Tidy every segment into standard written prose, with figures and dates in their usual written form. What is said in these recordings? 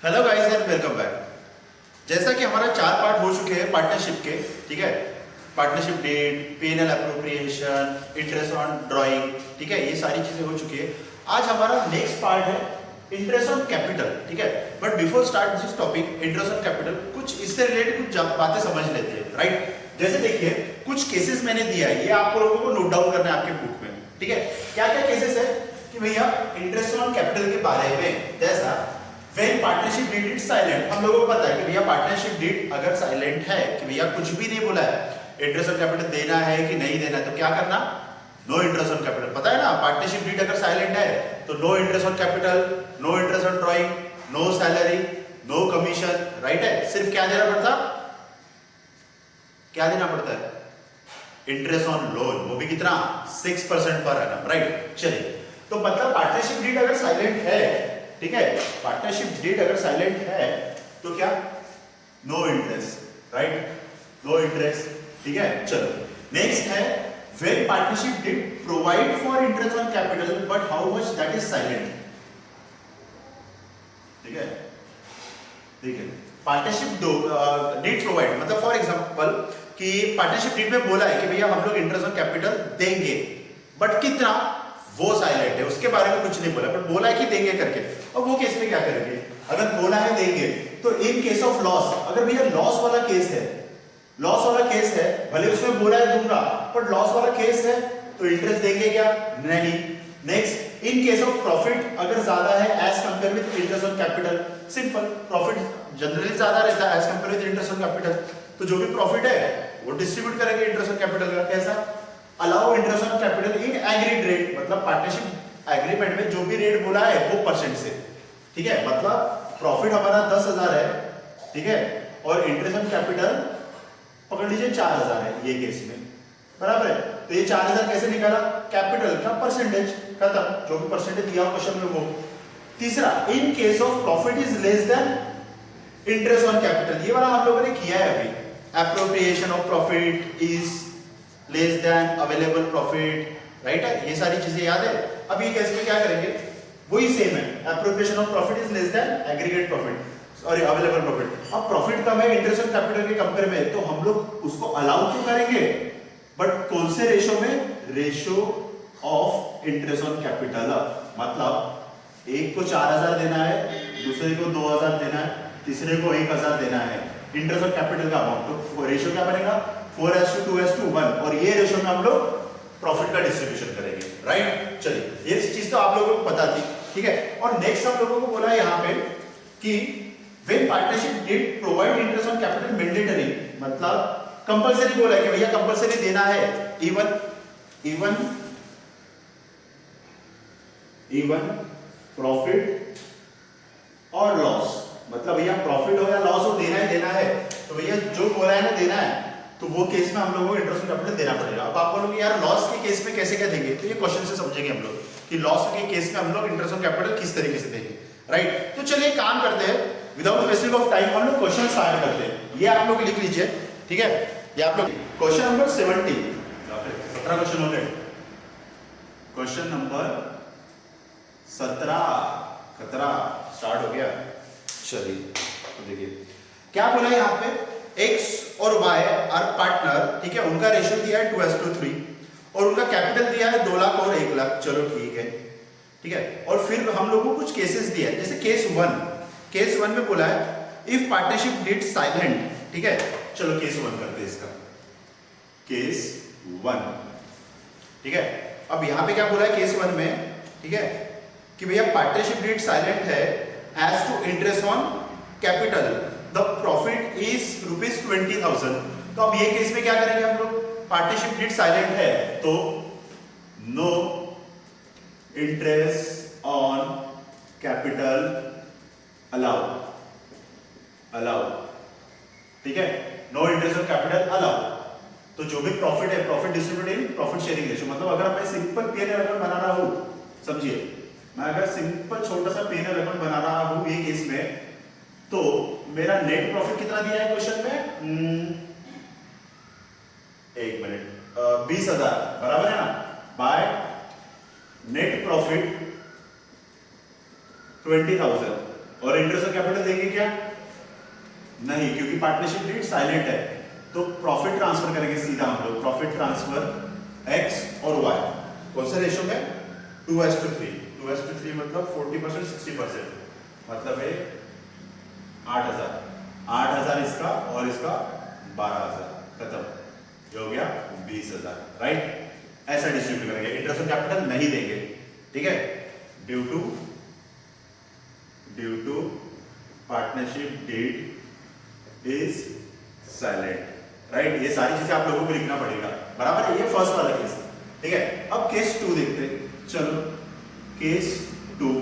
Hello guys and welcome back. जैसा कि हमारा 4 पार्ट हो चुके हैं पार्टनरशिप के, ठीक है। Partnership deed, P&L appropriation, interest on drawing, ठीक है, ये सारी चीजें हो चुकी है। आज हमारा नेक्स्ट पार्ट है इंटरेस्ट ऑन कैपिटल, ठीक है। But before start this topic interest on capital, कुछ इससे रिलेटेड कुछ बातें समझ लेते हैं, राइट। जैसे देखिए कुछ केसेस मैंने दिया है, ये आप लोगों को नोट डाउन करना है आपके बुक में, ठीक है। क्या क्या केसेस है कि भैया इंटरेस्ट ऑन कैपिटल के बारे में, जैसा When partnership deed is silent, हम लोगों को पता है कि भैया पार्टनरशिप डीड अगर साइलेंट है, कि भैया कुछ भी नहीं बोला है, इंटरेस्ट ऑन कैपिटल देना है कि नहीं देना है, तो क्या करना, नो इंटरेस्ट ऑन कैपिटल। पता है ना, पार्टनरशिप डीड अगर साइलेंट है तो no interest on capital, no interest on drawing, no salary, no commission, right है। सिर्फ क्या देना पड़ता, क्या देना पड़ता है, इंटरेस्ट ऑन लोन, वो भी कितना, 6% पर एनम, राइट। चलिए, तो मतलब पार्टनरशिप डीड अगर साइलेंट है, ठीक है, पार्टनरशिप डीड अगर साइलेंट है तो क्या, no interest, right, no interest, ठीक है। चलो नेक्स्ट है when partnership deed provide for interest on capital but how much that is silent, ठीक है। ठीक है, पार्टनरशिप डीड प्रोवाइड मतलब फॉर एग्जांपल कि पार्टनरशिप डीड में बोला है कि भैया हम लोग इंटरेस्ट ऑन कैपिटल देंगे, बट कितना, वो साइलेंट है, उसके बारे में कुछ नहीं बोला, बट बोला है कि देंगे करके। अब वो केस में क्या करेंगे, अगर बोला है देंगे तो इन केस ऑफ लॉस, अगर भैया लॉस वाला केस है, लॉस वाला केस है, भले उसमें बोला है दूंगा, पर लॉस वाला केस है तो इंटरेस्ट देंगे क्या, नहीं। Next, in case of profit अगर ज्यादा है as compare with interest on capital, simple, profit generally ज्यादा रहता है as compare with interest on capital, तो जो भी प्रॉफिट है वो डिस्ट्रीब्यूट करेंगे इंटरेस्ट ऑन कैपिटल का। कैसा, allow interest on capital in agreed rate, मतलब पार्टनरशिप एग्रीमेंट में जो भी रेट बोला है वो परसेंट से, ठीक है। मतलब प्रॉफिट हमारा 10,000 है, ठीक है, और इंटरेस्ट ऑन कैपिटल पकड़ लीजिए 4,000 है ये केस में, बराबर है। तो ये 4,000 कैसे निकाला, कैपिटल का परसेंटेज, खत्म, जो भी परसेंटेज दिया हो क्वेश्चन में वो। तीसरा, इन case of profit is less than interest on capital, ये वाला हम लोगों ने किया है अभी, appropriation of profit is less than available profit, right है, ये सारी चीजें याद है। अब ये केस में क्या करेंगे, वही सेम है, appropriation of profit is less than aggregate profit, sorry available profit. अब प्रॉफिट कम है इंटरेस्ट ऑन कैपिटल के कंपेयर में, तो हम लोग उसको अलाउ क्यों करेंगे, बट कौन से रेशो में, ratio of interest on capital. मतलब एक को 4,000 देना है, दूसरे को 2,000 देना है, तीसरे को 1,000 देना है इंटरेस्ट ऑन कैपिटल का अमाउंट, तो रेशो क्या बनेगा, 4:2:1, और ये रेशो में हम लोग प्रॉफिट का डिस्ट्रीब्यूशन करेंगे, राइट। चलिए, ये चीज तो आप लोगों को पता थी, ठीक है। और नेक्स्ट हम लोगों को बोला है यहाँ पे कि when partnership did provide interest on capital mandatory, मतलब कंपलसरी बोला है कि भैया कंपलसरी देना है, इवन प्रॉफिट और लॉस, मतलब भैया प्रॉफिट हो या लॉस हो देना है, तो भैया जो बोला है ना देना है, तो वो केस में हम लोगों को इंटरेस्ट ऑन कैपिटल देना पड़ेगा। अब आप बोलोगे यार लॉस के केस में कैसे क्या देंगे, तो ये क्वेश्चन से समझेंगे हम लोग कि लॉस के केस में हम लोग इंटरेस्ट ऑन कैपिटल किस तरीके से देंगे, राइट। तो चलिए काम करते हैं, विदाउट वेस्टिंग ऑफ टाइम हम लोग क्वेश्चन स्टार्ट करते हैं। ये आप लोग लिख लीजिए, ठीक है, ये आप लोग क्वेश्चन नंबर 17 क्वेश्चन हो गए, क्वेश्चन नंबर 17 स्टार्ट हो गया। चलिए तो देखिए क्या बोला है यहाँ पे, x और y आर पार्टनर, ठीक है, उनका रेशियो दिया है 2:3 और उनका कैपिटल दिया है 2 लाख और 1 लाख, चलो ठीक है, ठीक है। और फिर हम लोगों को कुछ केसेस दिया है, जैसे केस 1 में बोला है इफ पार्टनरशिप डीड साइलेंट, ठीक है। चलो केस 1 करते हैं इसका, केस 1, ठीक है। अब यहाँ पे क्या बोला है केस 1 में, ठीक है, कि भैया पार्टनरशिप डीड साइलेंट है as to interest on capital, the profit is ₹20,000। तो अब ये केस में क्या करेंगे हम लोग, पार्टनरशिप डीड साइलेंट है तो no interest on capital allow, ठीक है, no interest on capital allow. तो जो भी प्रॉफिट है, profit distribute in profit sharing ratio, मतलब अगर मैं सिंपल P&L अकाउंट बना रहा हूं, समझिए, मैं अगर सिंपल छोटा सा P&L अकाउंट बना रहा हूं ये केस में, तो मेरा नेट प्रॉफिट कितना दिया है क्वेश्चन में, 1 मिनट, 20,000, बराबर है ना, बाय नेट प्रॉफिट 20,000, और इंटरेस्ट ऑन कैपिटल देंगे क्या? नहीं, क्योंकि पार्टनरशिप डीड साइलेंट है, तो प्रॉफिट ट्रांसफर करेंगे सीधा हम लोग। प्रॉफिट ट्रांसफर एक्स और वाई कौन से रेशो में? 2:3। 2:3 मतलब 40% 60%, मतलब है 8,000। 8,000 इसका और इसका 12,000, खत्म। ये हो गया 20,000, राइट? ऐसा डिस्ट्रीब्यूट करेंगे, इंटरेस्ट ऑन कैपिटल नहीं देंगे, ठीक है? Due to partnership deed is silent, right? ये सारी चीजें आप लोगों को लिखना पड़ेगा, बराबर है? ये फर्स्ट वाला केस, ठीक है? अब केस 2 देखते हैं, चलो केस 2,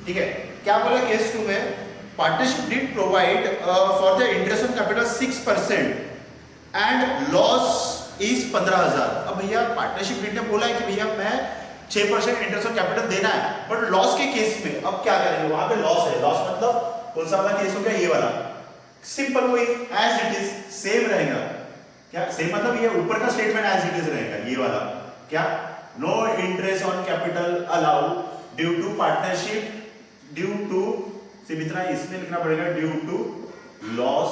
ठीक है? क्या बोला केस 2 में? Partnership deed provide for the interest on capital 6% and loss is 15,000। अब भैया पार्टनरशिप डीड ने बोला है कि भैया मैं 6% इंटरेस्ट ऑन कैपिटल देना है, बट लॉस के केस में अब क्या करेंगे? वहां पे लॉस है, लॉस मतलब कौन सा वाला केस हो गया? ये वाला। सिंपल वही एज इट इज सेम रहेगा। क्या सेम मतलब? ये ऊपर का स्टेटमेंट एज इट इज रहेगा, ये वाला। क्या? No interest on capital allow due to partnership, due to, सिर्फ इतना इसमें लिखना पड़ेगा, due to loss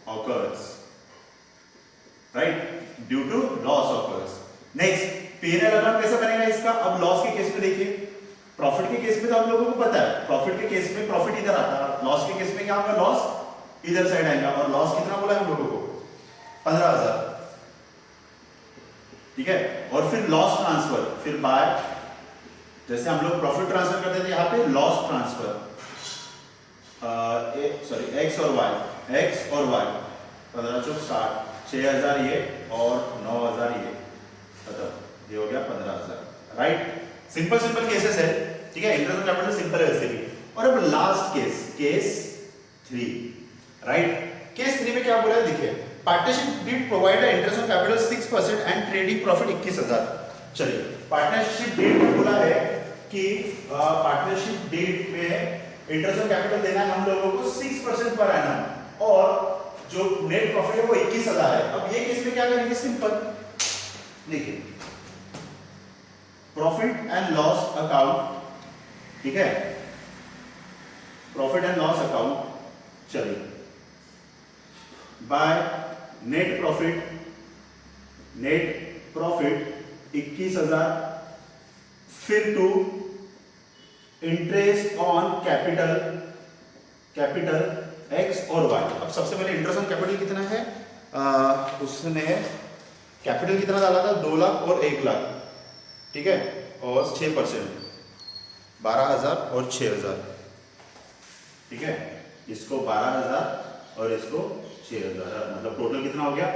occurs, right? Due to loss occurs. Next, P&L account कैसे बनेगा इसका? अब लॉस के केस में देखिए, प्रॉफिट के केस में तो आप लोगों को पता है, प्रॉफिट के केस में प्रॉफिट इधर आता है, लॉस के केस में क्या होगा? लॉस इधर साइड आएगा, और लॉस कितना बोला है हम लोगों को? 15,000, ठीक है? और फिर लॉस ट्रांसफर, फिर बाय, जैसे हम लोग प्रॉफिट ट्रांसफर करते थे, यहाँ पे लॉस ट्रांसफर, सॉरी एक्स और वाई, 15 चौक 60, 6,000 ये और 9,000 ये, खत्म। ये हो गया 15,000, राइट? सिंपल केसेस है, ठीक है? इंटरेस्ट ऑन कैपिटल सिंपल है वैसे भी। और अब लास्ट केस, केस 3, राइट? केस 3 में क्या बोला है देखिए, partnership deed provide interest on capital 6% and trading profit 21,000। चलिए, पार्टनरशिप डीड में बोला है कि पार्टनरशिप डीड में इंटरेस्ट ऑन कैपिटल देना है हम लोगों को 6% पर एनम, और जो नेट प्रॉफिट है वो 21,000 है। अब ये केस में क्या करेंगे? सिंपल, देखिए, प्रॉफिट एंड लॉस अकाउंट, ठीक है? प्रॉफिट एंड लॉस अकाउंट, चलिए, बाय नेट प्रॉफिट 21,000, फिर to interest on capital X और वाई। अब सबसे पहले इंटरेस्ट ऑन कैपिटल कितना है? उसने कैपिटल कितना डाला था? 2 लाख और 1 लाख, ठीक है? और 6%, 12,000 और 6,000, ठीक है? इसको 12,000 और इसको 6,000, मतलब टोटल कितना हो गया?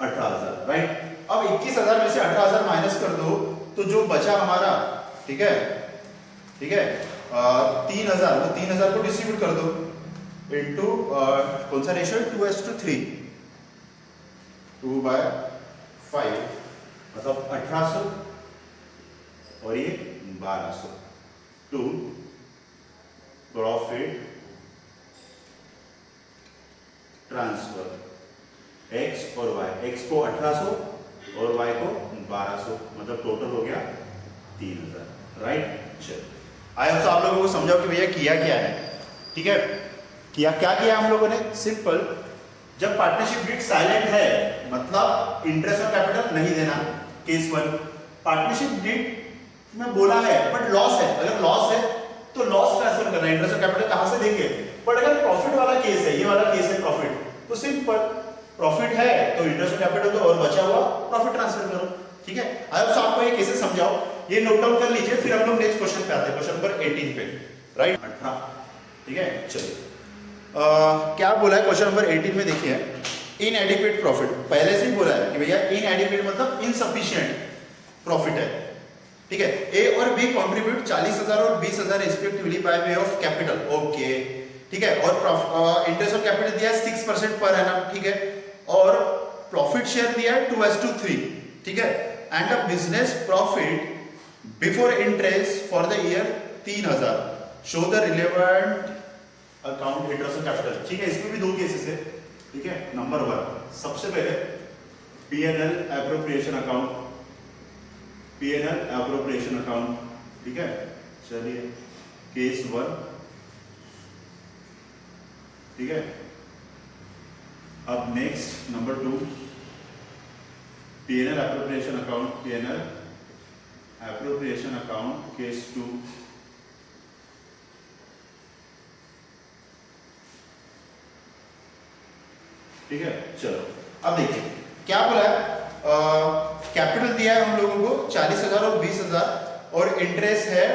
18,000, राइट? अब 21,000 में से 18,000 माइनस कर दो, तो जो बचा हमारा, ठीक है, 3,000, वो 3,000 को डिस्ट्रीब्यूट कर दो इनटू कौन सा रेशियो? 2:3, 2/5, मतलब 1800 और ये 1200 टू प्रॉफिट ट्रांसफर एक्स और वाई, एक्स को 1800 और वाई को 1200, मतलब टोटल हो गया 3,000, राइट? चलो, आई होप आप लोगों को समझाओ कि भैया किया क्या है, ठीक है? क्या किया हम लोगों ने? सिंपल, जब पार्टनरशिप डीड साइलेंट है मतलब इंटरेस्ट ऑन कैपिटल नहीं देना, केस 1। पार्टनरशिप डीड में बोला है बट लॉस है, अगर लॉस है तो लॉस ट्रांसफर करना है, इंटरेस्ट ऑन कैपिटल कहां से देंगे? बट अगर प्रॉफिट वाला केस है, ये वाला केस है प्रॉफिट, तो सिंपल, प्रॉफिट है तो इंटरेस्ट ऑन कैपिटल दो और बचा हुआ प्रॉफिट ट्रांसफर करो, ठीक है? आई होप आपको ये केसेस समझाओ, ये नोट डाउन कर लीजिए, फिर हम लोग नेक्स्ट क्वेश्चन पे आते हैं, क्वेश्चन नंबर 18 पे, राइट? 18, ठीक है? चलिए, क्या बोला है क्वेश्चन नंबर 18 में? देखिए, इनएडिक्वेट प्रॉफिट, पहले से ही बोला है कि भैया इनएडिक्वेट मतलब इनसफिशिएंट प्रॉफिट है, ठीक है? ए और बी कंट्रीब्यूट 40,000 और 20,000 respectively by way of capital, okay, ठीक है? और इंटरेस्ट ऑफ कैपिटल दिया है 6% पर एनम, ठीक है? और प्रॉफिट शेयर दिया है 2:3, ठीक है? And a business profit before interest for the year 3,000, show the relevant account interest on capital, ठीक है? इसमें भी 2 केसेस है, ठीक है? नंबर 1, सबसे पहले P&L एप्रोप्रिएशन अकाउंट, ठीक है? चलिए, केस 1, ठीक है। अब next number 2, P&L appropriation account, P&L appropriation account case 2। ठीक है, चलो अब देखिए क्या बोला है। कैपिटल दिया है हम लोगों को 40,000 और 20,000 और इंटरेस्ट है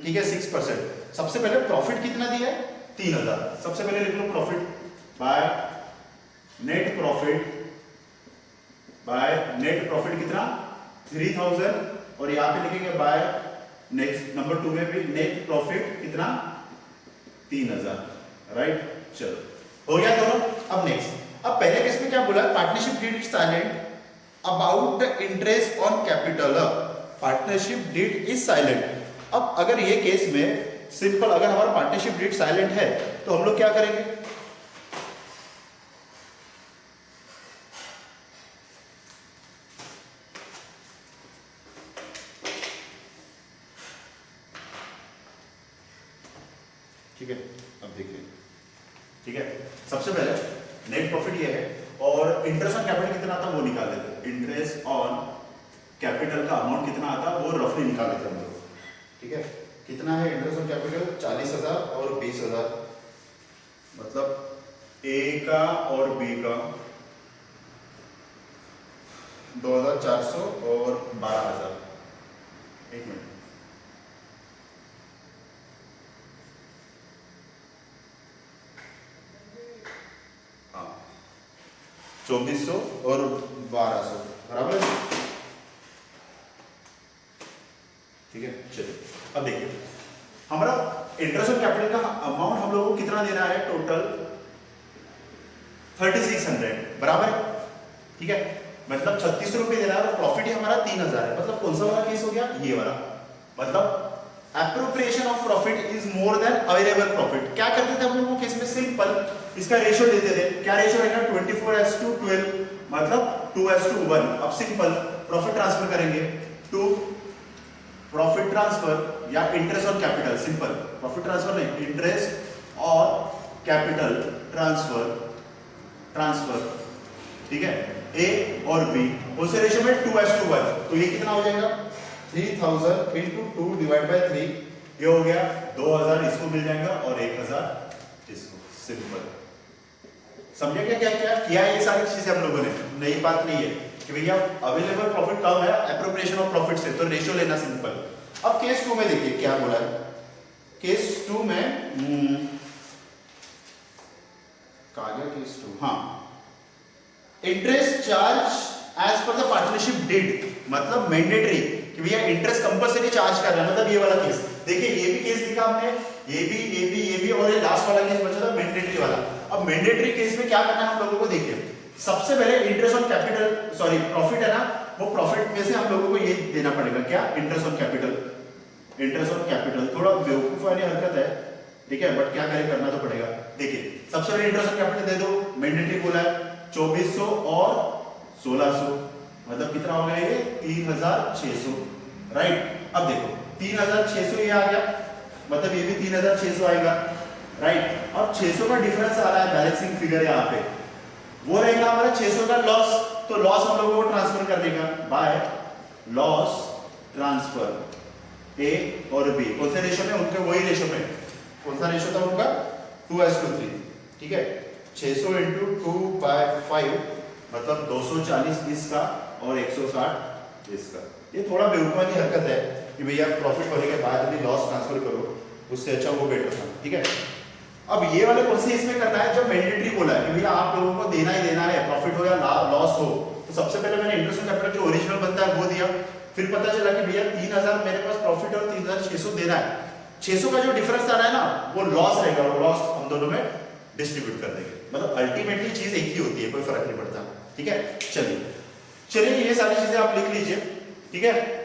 ठीक है 6%। सबसे पहले प्रॉफिट कितना दिया है 3,000। सबसे पहले लिख लो profit by net profit, by net profit कितना 3,000 और यहाँ पे लिखेंगे बाय नेक्स्ट नंबर 2 में भी नेट प्रॉफिट कितना 3,000, राइट। चलो हो गया दोनों। अब नेक्स्ट, अब पहले केस में क्या बोला, partnership deed silent about the interest on capital. Partnership deed is silent. अब अगर ये केस में सिंपल, अगर हमारा पार्टनरशिप डीड साइलेंट है तो हम लोग क्या करेंगे, ठीक है। अब देखिए, ठीक है, सबसे पहले नेट प्रॉफिट ये है और इंटरेस्ट ऑन कैपिटल कितना आता वो निकाल लेते। इंटरेस्ट ऑन कैपिटल का अमाउंट कितना आता वो रफली निकाल लेते हम लोग, ठीक है। कितना है इंटरेस्ट ऑन कैपिटल 40,000 और 20,000, मतलब ए का और बी का 2,400 और 12,000। एक मिनट, हाँ 2,400 और 1,200 बराबर है, ठीक है। चलिए अब देखिए हमारा इंटरेस्ट ऑन कैपिटल का अमाउंट हम लोगों को कितना देना है, टोटल 3,600 बराबर है, ठीक है। मतलब 36 रुपए देना है और प्रॉफिट ही हमारा 3,000 है। मतलब कौन सा वाला केस हो गया, ये वाला। मतलब appropriation of profit is more than available profit. क्या करते थे हम लोग केस में, सिंपल इसका रेशियो लेते थे। क्या रेशियो रहेगा 24:12, मतलब 2:1। अब सिंपल प्रॉफिट ट्रांसफर करेंगे टू प्रॉफिट ट्रांसफर या interest on capital. Simple profit transfer नहीं, इंटरेस्ट और कैपिटल ट्रांसफर, ठीक है। ए और बी उस रेशियो में 2:1। तो ये कितना हो जाएगा 3,000 इंटू 2 डिवाइड बाय 3, ये हो गया 2,000 इसको मिल जाएगा और 1,000 इसको। सिंपल समझे क्या क्या क्या किया है, ये सारी चीजें हम लोगों ने। नई बात नहीं है कि भैया अवेलेबल प्रॉफिट कम है एप्रोप्रिएशन ऑफ प्रॉफिट से, तो रेशियो लेना सिंपल। अब केस 2 में देखिए क्या बोला है। केस 2 में कहा गया केस 2, हाँ, interest charge as per the partnership deed, मतलब मैंडेटरी कि भैया इंटरेस्ट कंपल्सरी चार्ज कर रहा है। मतलब ये वाला केस देखिए, ये भी केस लिखा हमने, ये भी और ये लास्ट वाला केस बचा था मैंडेटरी वाला। अब मैंडेटरी केस में क्या करना है हम लोगों को, देखिए सबसे पहले interest on capital, sorry profit है ना, वो प्रॉफिट में से हम लोगों को ये देना पड़ेगा, क्या, interest on capital. Interest on capital थोड़ा बेवकूफ वाली हरकत है, ठीक है, बट क्या करें, करना तो पड़ेगा। देखिए सबसे पहले इंटरेस्ट ऑन कैपिटल दे दो, मैंडेटरी बोला है 2,400 और 1,600, मतलब कितना हो गया ये 3,600, राइट। अब देखो 3,600 ये आ गया, मतलब ये भी 3,600 आएगा, राइट। और 600 का डिफरेंस आ रहा है बैलेंसिंग फिगर यहाँ पे, वो रहेगा हमारा 600 का लॉस। तो लॉस हम लोगों को ट्रांसफर कर देगा बाय लॉस ट्रांसफर ए और बी। कौन से रेशियो में, उनके वही रेशियो में। कौन सा रेशियो था उनका 2:3, ठीक है। 600 इंटू 2/5 मतलब 240 इसका और 160 इसका। ये थोड़ा बेवकूफी की हरकत है कि भैया प्रॉफिट होने के बाद भी लॉस ट्रांसफर करो, उससे अच्छा वो बेटर था, ठीक है। अब ये वाले कौन से इसमें करना है, जब मैंडेटरी बोला है कि भैया आप लोगों को देना ही देना है, प्रॉफिट हो या लॉस हो। तो सबसे पहले मैंने इंटरेस्ट ऑन कैपिटल जो ओरिजिनल बनता है वो दिया, फिर पता चला कि भैया 3,000 मेरे पास प्रॉफिट और 3,600 देना है। 600 का जो डिफरेंस आ रहा है ना, वो लॉस रहेगा, और लॉस हम दोनों में डिस्ट्रीब्यूट कर देंगे। मतलब अल्टीमेटली चीज एक ही होती है, कोई फर्क नहीं पड़ता, ठीक है। चलिए ये सारी चीजें आप लिख लीजिए, ठीक है।